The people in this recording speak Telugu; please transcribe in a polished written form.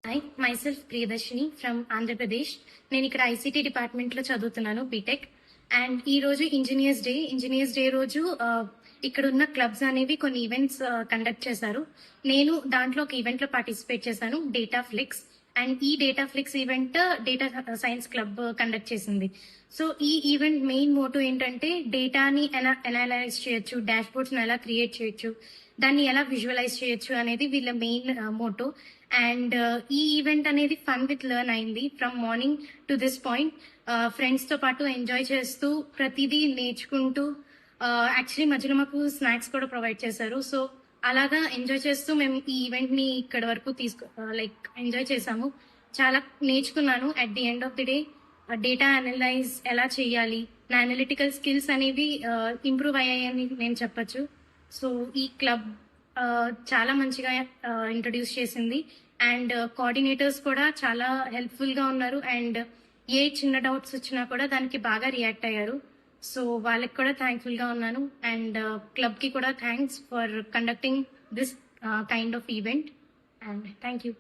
Hi myself Priyadarshini from Andhra Pradesh. నేను ఇక్కడ ఐసీటీ డిపార్ట్మెంట్లో చదువుతున్నాను బీటెక్. అండ్ ఈ రోజు ఇంజనీర్స్ డే రోజు ఇక్కడ ఉన్న క్లబ్స్ అనేవి కొన్ని ఈవెంట్స్ కండక్ట్ చేశారు. నేను దాంట్లో ఒక ఈవెంట్లో పార్టిసిపేట్ చేశాను, డేటా ఫ్లిక్స్. అండ్ ఈ data flix event data science club conduct చేసింది. సో ఈ ఈవెంట్ మెయిన్ మోటో ఏంటంటే డేటాని ఎలా అనలైజ్ చేయొచ్చు, డాష్ బోర్డ్స్ని ఎలా క్రియేట్ చేయొచ్చు, దాన్ని ఎలా విజువలైజ్ చేయొచ్చు అనేది వీళ్ళ మెయిన్ మోటో. అండ్ ఈ ఈవెంట్ అనేది ఫన్ విత్ లెర్న్ అయింది from morning to this point. ఫ్రెండ్స్తో పాటు ఎంజాయ్ చేస్తూ ప్రతిదీ నేర్చుకుంటూ, యాక్చువల్లీ మధ్యలో మాకు స్నాక్స్ కూడా ప్రొవైడ్ చేశారు. సో అలాగా ఎంజాయ్ చేస్తూ మేము ఈ ఈవెంట్ని ఇక్కడ వరకు ఎంజాయ్ చేసాము. చాలా నేర్చుకున్నాను. At the end of the day data analyse ఎలా చేయాలి, నా అనలిటికల్ స్కిల్స్ అనేవి ఇంప్రూవ్ అయ్యాయని నేను చెప్పచ్చు. సో ఈ క్లబ్ చాలా మంచిగా ఇంట్రడ్యూస్ చేసింది. అండ్ కోఆర్డినేటర్స్ కూడా చాలా హెల్ప్ఫుల్గా ఉన్నారు. అండ్ ఏ చిన్న డౌట్స్ వచ్చినా కూడా దానికి బాగా రియాక్ట్ అయ్యారు. సో వాళ్ళకి కూడా థ్యాంక్ఫుల్గా ఉన్నాను. అండ్ క్లబ్కి కూడా thanks for conducting this kind of event. And thank you.